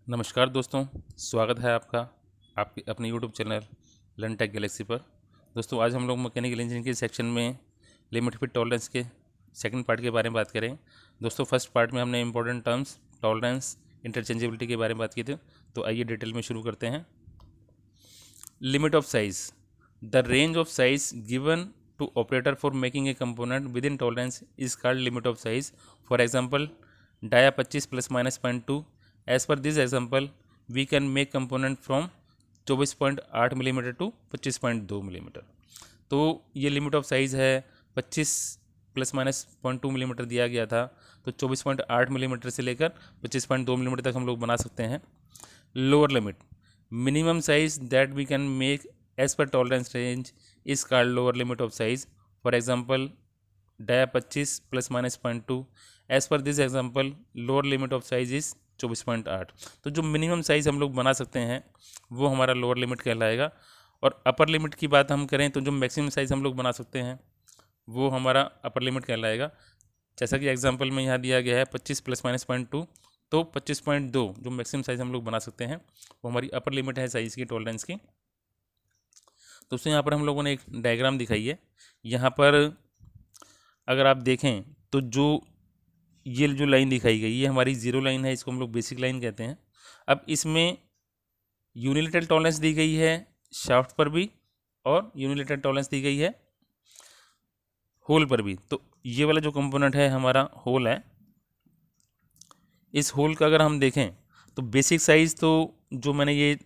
नमस्कार दोस्तों, स्वागत है आपका आपके अपने YouTube channel learn take Galaxy पर। दोस्तों, आज हम लोग मैकेनिकल इंजीनियरिंग के सेक्शन में लिमिट फिट टॉलरेंस के सेकंड पार्ट के बारे में बात करें। दोस्तों, फर्स्ट पार्ट में हमने इंपॉर्टेंट टर्म्स टॉलरेंस इंटरचेंजेबिलिटी के बारे में बात की थी। तो आइए डिटेल में शुरू करते हैं। Limit of size, the range of size given to operator for making a component with in tolerance is called limit of size. For example, dia 25 plus minus 0.2। As per this example we can make component from 24.8 millimetre to 25.2 millimetre. तो ये limit of size है। 25 plus minus 0.2 millimetre दिया गया था, तो 24.8 millimetre से लेकर 25.2 millimetre तक हम लोग बना सकते हैं। Lower limit, minimum size that we can make as per tolerance range is called lower limit of size. For example, dia 25 plus minus 0.2। As per this example lower limit of size is 24.8। तो जो minimum size हम लोग बना सकते हैं वो हमारा lower limit कहलाएगा। और अपर लिमिट की बात हम करें तो जो मैक्सिमम साइज़ हम लोग बना सकते हैं वो हमारा अपर लिमिट कहलाएगा। जैसा कि एग्जांपल में यहाँ दिया गया है 25 प्लस माइनस 0.2, तो 25.2 जो मैक्सिमम साइज़ हम लोग बना सकते हैं वो हमारी अपर लिमिट है साइज़ की, टॉलरेंस की। दोस्तों, यहाँ पर हम लोगों ने एक डायग्राम दिखाई है। यहाँ पर अगर आप देखें तो ये जो लाइन दिखाई गई ये हमारी जीरो लाइन है, इसको हम लोग बेसिक लाइन कहते हैं। अब इसमें यूनिलेटरल टॉलरेंस दी गई है शाफ्ट पर भी और यूनिलेटरल टॉलरेंस दी गई है होल पर भी। तो ये वाला जो कंपोनेंट है हमारा होल है। इस होल का अगर हम देखें तो बेसिक साइज़, तो जो मैंने ये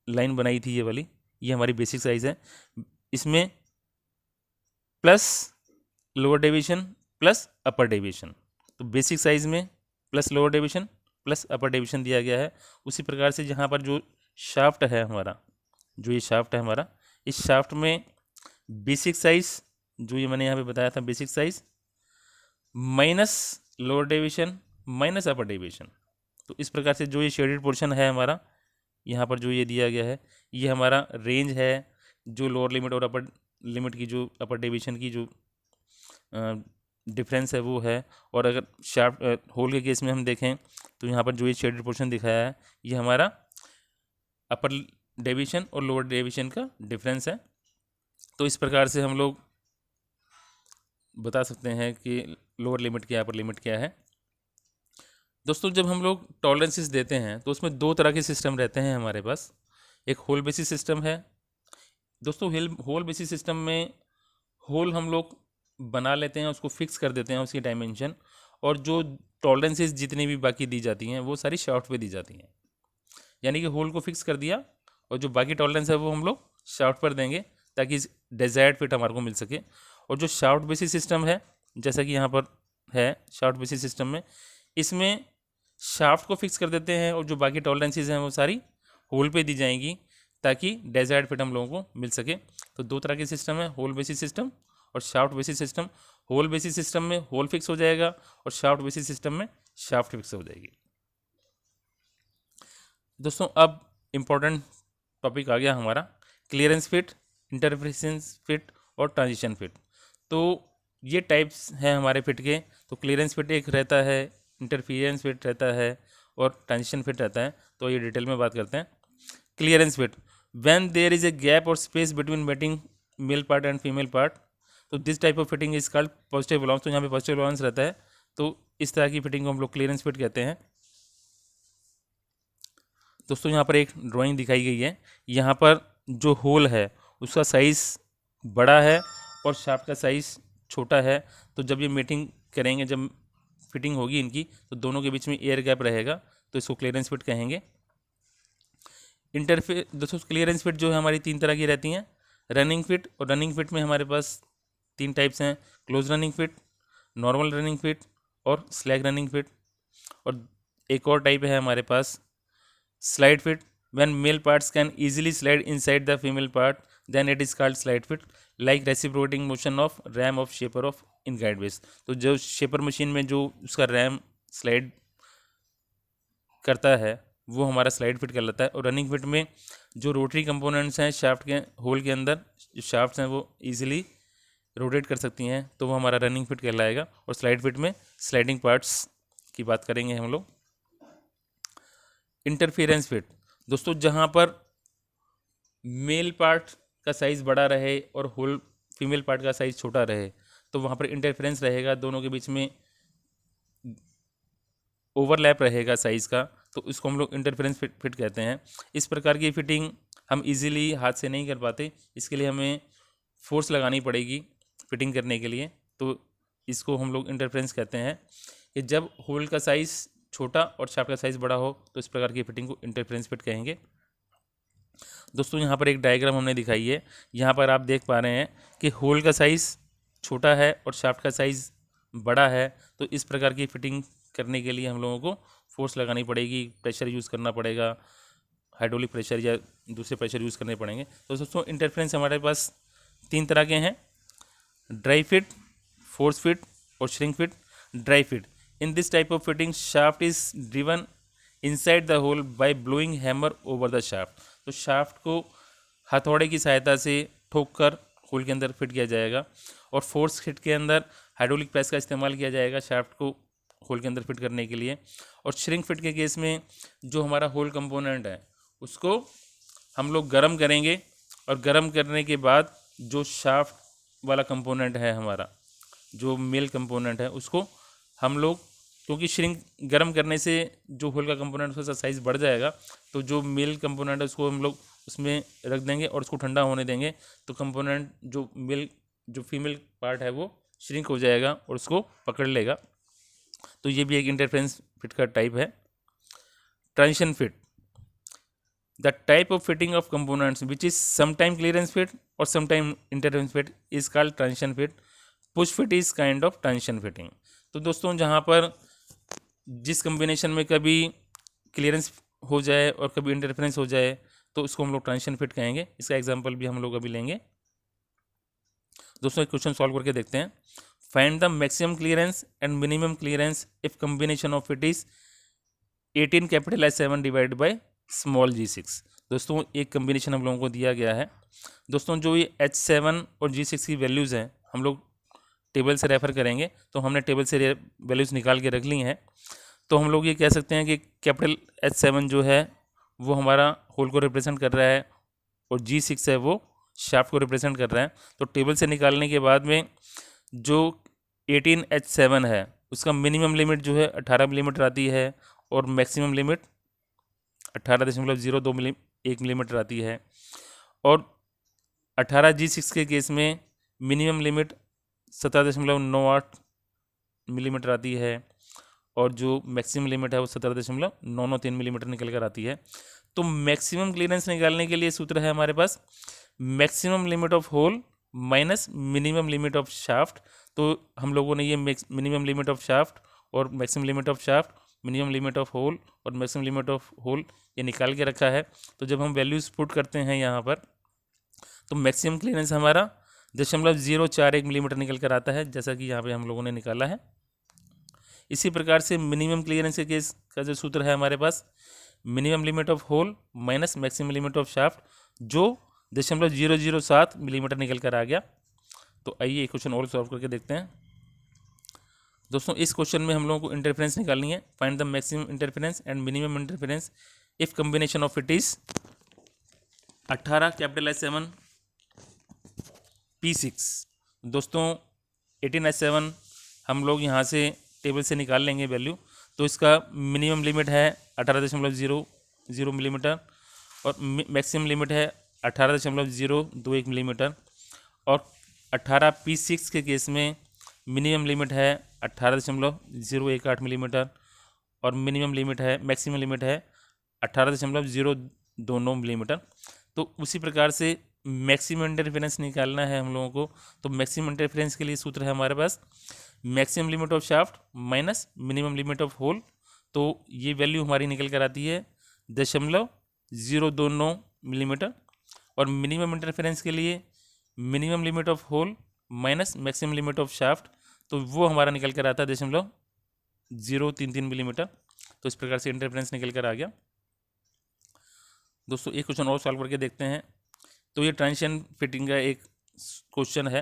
लाइन बनाई थी ये वाली, ये हमारी बेसिक साइज़ है। इसमें plus lower deviation plus upper deviation, तो बेसिक साइज़ में plus lower deviation plus upper deviation दिया गया है। उसी प्रकार से यहाँ पर जो शाफ्ट है हमारा, जो ये शाफ्ट है हमारा, इस शाफ्ट में बेसिक साइज़ जो ये मैंने यहाँ पे बताया था, basic size minus lower deviation minus upper deviation. तो इस प्रकार से जो ये शेडेड पोर्शन है हमारा, यहाँ पर जो ये दिया गया है, ये हमारा रेंज है जो लोअर लिमिट और अपर लिमिट की, जो अपर डेविएशन की जो डिफरेंस है वो है। और अगर शाफ्ट होल के केस में हम देखें तो यहाँ पर जो ये शेडेड पोर्शन दिखाया है ये हमारा अपर डेविएशन और लोअर डेविएशन का डिफरेंस है। तो इस प्रकार से हम लोग बता सकते हैं कि लोअर लिमिट क्या, अपर लिमिट क्या है। दोस्तों, जब हम लोग टॉलरेंसेस देते हैं तो उसमें दो तरह के सिस्टम रहते हैं हमारे पास। एक होल बेसिस सिस्टम है। दोस्तों, होल बेसिस सिस्टम में होल हम लोग बना लेते हैं, उसको फिक्स कर देते हैं उसकी डायमेंशन, और जो टॉलरेंसेस जितनी भी बाकी दी जाती हैं वो सारी शाफ्ट पे दी जाती हैं। यानी कि होल को फिक्स कर दिया और जो बाकी टॉलरेंस है वो हम लोग शाफ्ट पर देंगे ताकि डिजायर्ड फिट हमारे को मिल सके। और जो शाफ्ट बेसिस सिस्टम है, जैसा कि यहाँ पर है शाफ्ट बेसिस सिस्टम में, इसमें शाफ्ट को फिक्स कर देते हैं और जो बाकी टॉलरेंसेस हैं वो सारी होल पे दी जाएंगी ताकि डिजायर्ड फिट हम लोगों को मिल सके। तो दो तरह के सिस्टम है, होल बेसिस सिस्टम और shaft basis system. Hole basis system में होल फिक्स हो जाएगा और शाफ्ट बेसिस सिस्टम में शाफ्ट फिक्स हो जाएगी। दोस्तों, अब इम्पोर्टेंट टॉपिक आ गया हमारा क्लियरेंस फिट, इंटरफेरेंस फिट और ट्रांजिशन फिट। तो ये टाइप्स हैं हमारे फिट के। तो क्लियरेंस फिट एक रहता है, इंटरफियरेंस फिट रहता है और ट्रांजिशन फिट रहता है। तो ये डिटेल में बात करते हैं। Clearance fit, when there is a gap और space between mating male part and female part, तो this type of fitting is called positive allowance. तो यहाँ पे पॉजिटिव अलाउंस रहता है, तो इस तरह की फिटिंग को हम लोग क्लियरेंस फिट कहते हैं। दोस्तों, यहाँ पर एक ड्राइंग दिखाई गई है। यहाँ पर जो होल है उसका साइज़ बड़ा है और शाफ्ट का साइज़ छोटा है। तो जब ये मेटिंग करेंगे, जब फिटिंग होगी इनकी, तो दोनों के बीच में एयर गैप रहेगा, तो इसको क्लियरेंस फिट कहेंगे। दोस्तों, क्लियरेंस फिट जो है हमारी तीन तरह की रहती हैं, रनिंग फिट। और रनिंग फिट में हमारे पास तीन टाइप्स हैं, close running fit, normal running fit और स्लैग रनिंग फिट। और एक और टाइप है हमारे पास slide fit, when male parts can easily slide inside the female part, then it is called slide fit, like reciprocating motion of ram of shaper of in guideways। तो जो shaper machine में जो उसका RAM slide करता है वो हमारा slide fit कहलाता है। और रनिंग फिट में जो रोटरी कंपोनेंट्स हैं शाफ्ट के होल के अंदर, जो शाफ्ट्स हैं वो ईजिली रोटेट कर सकती हैं, तो वो हमारा रनिंग फिट कहलाएगा। और स्लाइड फिट में स्लाइडिंग पार्ट्स की बात करेंगे हम लोग। इंटरफेरेंस फिट, दोस्तों जहाँ पर मेल पार्ट का साइज़ बड़ा रहे और होल फीमेल पार्ट का साइज़ छोटा रहे, तो वहाँ पर इंटरफेरेंस रहेगा, दोनों के बीच में ओवरलैप रहेगा साइज़ का, तो इसको हम लोग इंटरफेरेंस फिट कहते हैं। इस प्रकार की फिटिंग हम इजीली हाथ से नहीं कर पाते, इसके लिए हमें फोर्स लगानी पड़ेगी फिटिंग करने के लिए, तो इसको हम लोग इंटरफेरेंस कहते हैं। कि जब होल का साइज़ छोटा और शाफ्ट का साइज़ बड़ा हो तो इस प्रकार की फिटिंग को इंटरफेरेंस फिट कहेंगे। दोस्तों यहाँ पर एक डायग्राम हमने दिखाई है, यहाँ पर आप देख पा रहे हैं कि होल का साइज़ छोटा है और शाफ्ट का साइज़ बड़ा है, तो इस प्रकार की फिटिंग करने के लिए हम लोगों को फोर्स लगानी पड़ेगी, प्रेशर यूज़ करना पड़ेगा, हाइड्रोलिक प्रेशर या दूसरे प्रेशर यूज़ करने पड़ेंगे। तो दोस्तों इंटरफेरेंस हमारे पास 3 तरह के हैं, ड्राई फिट, फोर्स फिट और shrink fit. Dry fit, in this type of fitting shaft is driven inside the hole by blowing hammer over the shaft. तो शाफ्ट को हथौड़े की सहायता से ठोक कर होल के अंदर फिट किया जाएगा। और फोर्स फिट के अंदर हाइड्रोलिक प्रेस का इस्तेमाल किया जाएगा शाफ्ट को होल के अंदर फिट करने के लिए। और श्रिंक फिट के केस में जो हमारा होल कंपोनेंट है उसको हम लोग गर्म करेंगे, और गर्म करने के बाद जो शाफ्ट वाला कंपोनेंट है हमारा, जो मेल कंपोनेंट है, उसको हम लोग, क्योंकि श्रिंक गर्म करने से जो होल का कंपोनेंट उसका साइज़ बढ़ जाएगा, तो जो मेल कंपोनेंट है उसको हम लोग उसमें रख देंगे और उसको ठंडा होने देंगे, तो कंपोनेंट जो फीमेल पार्ट है वो श्रिंक हो जाएगा और उसको पकड़ लेगा। तो ये भी एक इंटरफेरेंस फिट का टाइप है। Transition fit, the type of fitting of components which is sometime clearance fit और sometime interference fit is called transition fit. Push fit is kind of transition fitting. तो दोस्तों जहाँ पर जिस कम्बिनेशन में कभी क्लियरेंस हो जाए और कभी इंटरफेरेंस हो जाए तो उसको हम लोग ट्रांजिशन फिट कहेंगे। इसका एग्जांपल भी हम लोग अभी लेंगे। दोस्तों एक क्वेश्चन सॉल्व करके देखते हैं। Find the maximum clearance and minimum clearance if combination of it is 18 capital S7 divide by small G6। दोस्तों एक कम्बिनेशन हम लोगों को दिया गया है। दोस्तों जो ये H7 और G6 की वैल्यूज़ हैं हम लोग टेबल से रेफ़र करेंगे, तो हमने टेबल से वैल्यूज़ निकाल के रख ली हैं। तो हम लोग ये कह सकते हैं कि कैपिटल H7 जो है वो हमारा होल को रिप्रेजेंट कर रहा है और G6 है वो शाफ्ट को रिप्रेजेंट कर रहा है। तो टेबल से निकालने के बाद में जो 18H7 है उसका मिनिमम लिमिट जो है 18 मिलीमीटर आती है और मैक्सिमम लिमिट 18.01 मिलीमीटर आती है। और 18G6 के केस में मिनिमम लिमिट 17.98 मिलीमीटर आती है और जो मैक्सिमम लिमिट है वो 17.993 मिलीमीटर निकल कर आती है। तो मैक्सिमम क्लियरेंस निकालने के लिए सूत्र है हमारे पास maximum limit of hole minus minimum limit of shaft. तो हम लोगों ने ये मिनिमम लिमिट ऑफ शाफ्ट और maximum limit of shaft, minimum limit of hole और मैक्सिमम लिमिट ऑफ होल ये निकाल के रखा है। तो जब हम वैल्यूज़ पुट करते हैं यहाँ पर तो मैक्सिमम क्लियरेंस हमारा 0.041 मिलीमीटर निकल कर आता है, जैसा कि यहाँ पे हम लोगों ने निकाला है। इसी प्रकार से मिनिमम क्लियरेंस के केस का जो सूत्र है हमारे पास minimum limit of hole minus maximum limit of shaft, जो 0.007 मिलीमीटर निकल कर आ गया। तो आइए एक क्वेश्चन और सॉल्व करके देखते हैं। दोस्तों इस क्वेश्चन में हम लोगों को इंटरफेरेंस निकालनी है। Find the maximum interference and minimum interference if combination of it is 18 capital S7 P6। दोस्तों 18H7 हम लोग यहाँ से टेबल से निकाल लेंगे वैल्यू। तो इसका मिनिमम लिमिट है 18.00 मिलीमीटर और मैक्सिमम लिमिट है 18.021 मिलीमीटर। और 18P6 के केस में मिनिमम लिमिट है 18.018 मिलीमीटर और मिनिमम लिमिट है मैक्सिमम लिमिट है 18.029 मिलीमीटर। तो उसी प्रकार से मैक्सिमम इंटरफेरेंस निकालना है हम लोगों को। तो मैक्सिमम इंटरफेरेंस के लिए सूत्र है हमारे पास maximum limit of shaft minus minimum limit of hole. तो ये वैल्यू हमारी निकल कर आती है 0.029 मिलीमीटर। और मिनिमम इंटरफेरेंस के लिए minimum limit of hole minus maximum limit of shaft, तो वो हमारा निकल कर आता है 0.033 मिलीमीटर। तो इस प्रकार से इंटरफेरेंस निकल कर आ गया। दोस्तों एक क्वेश्चन और सॉल्व करके देखते हैं। तो ये ट्रांजिशन फिटिंग का एक क्वेश्चन है।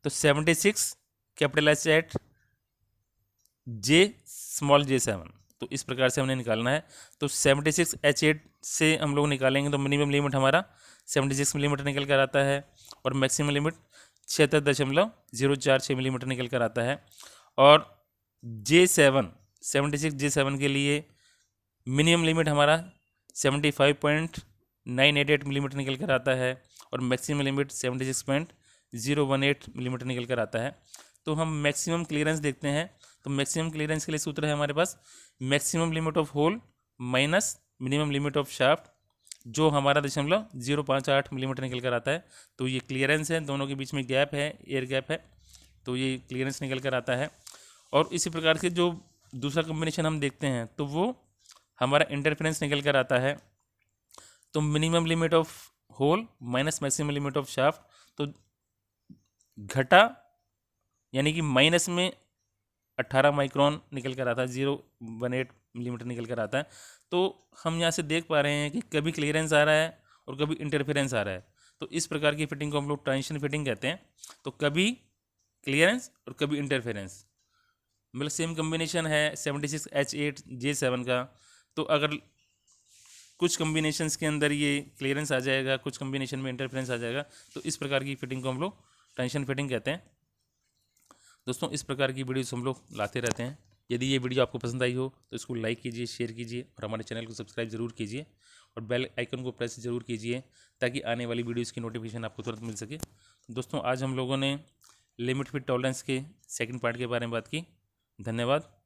तो 76 capital H8 J small J7। तो इस प्रकार से हमने निकालना है। तो 76H8 से हम लोग निकालेंगे तो मिनिमम लिमिट हमारा 76 मिलीमीटर निकल कर आता है और मैक्सिमम लिमिट 76.046 मिलीमीटर निकल कर आता है। और J7 76J7 के लिए मिनिमम लिमिट हमारा 75.988 मिलीमीटर निकल कर आता है और मैक्सिमम लिमिट 76.018 मिलीमीटर निकल कर आता है। तो हम मैक्सिमम क्लियरेंस देखते हैं। तो मैक्सिमम क्लियरेंस के लिए सूत्र है हमारे पास maximum limit of hole minus minimum limit of shaft, जो हमारा 0.058 मिलीमीटर निकल कर आता है। तो ये क्लियरेंस है, दोनों के बीच में गैप है, एयर गैप है, तो ये क्लियरेंस निकल कर आता है। और इसी प्रकार से जो दूसरा कॉम्बिनेशन हम देखते हैं तो वो हमारा इंटरफेरेंस निकल कर आता है। तो minimum limit of hole minus maximum limit of shaft, तो घटा यानी कि माइनस में 18 माइक्रोन निकल कर आता है, 018 मिलीमीटर निकल कर आता है। तो हम यहाँ से देख पा रहे हैं कि कभी क्लियरेंस आ रहा है और कभी इंटरफेरेंस आ रहा है। तो इस प्रकार की फिटिंग को हम लोग ट्रांजिशन फिटिंग कहते हैं। तो कभी क्लियरेंस और कभी इंटरफेरेंस, मतलब सेम कम्बिनेशन है 76H8J7 का, तो अगर कुछ कम्बिनेशंस के अंदर ये क्लियरेंस आ जाएगा, कुछ कम्बिनेशन में इंटरफेरेंस आ जाएगा, तो इस प्रकार की फिटिंग को हम लोग ट्रांजिशन फिटिंग कहते हैं। दोस्तों इस प्रकार की वीडियोस हम लोग लाते रहते हैं। यदि ये वीडियो आपको पसंद आई हो तो इसको लाइक कीजिए, शेयर कीजिए और हमारे चैनल को सब्सक्राइब जरूर कीजिए और बेल आइकन को प्रेस जरूर कीजिए ताकि आने वाली वीडियोस की नोटिफिकेशन आपको तुरंत मिल सके। दोस्तों आज हम लोगों ने लिमिट फिट टॉलरेंस के सेकंड पार्ट के बारे में बात की। धन्यवाद।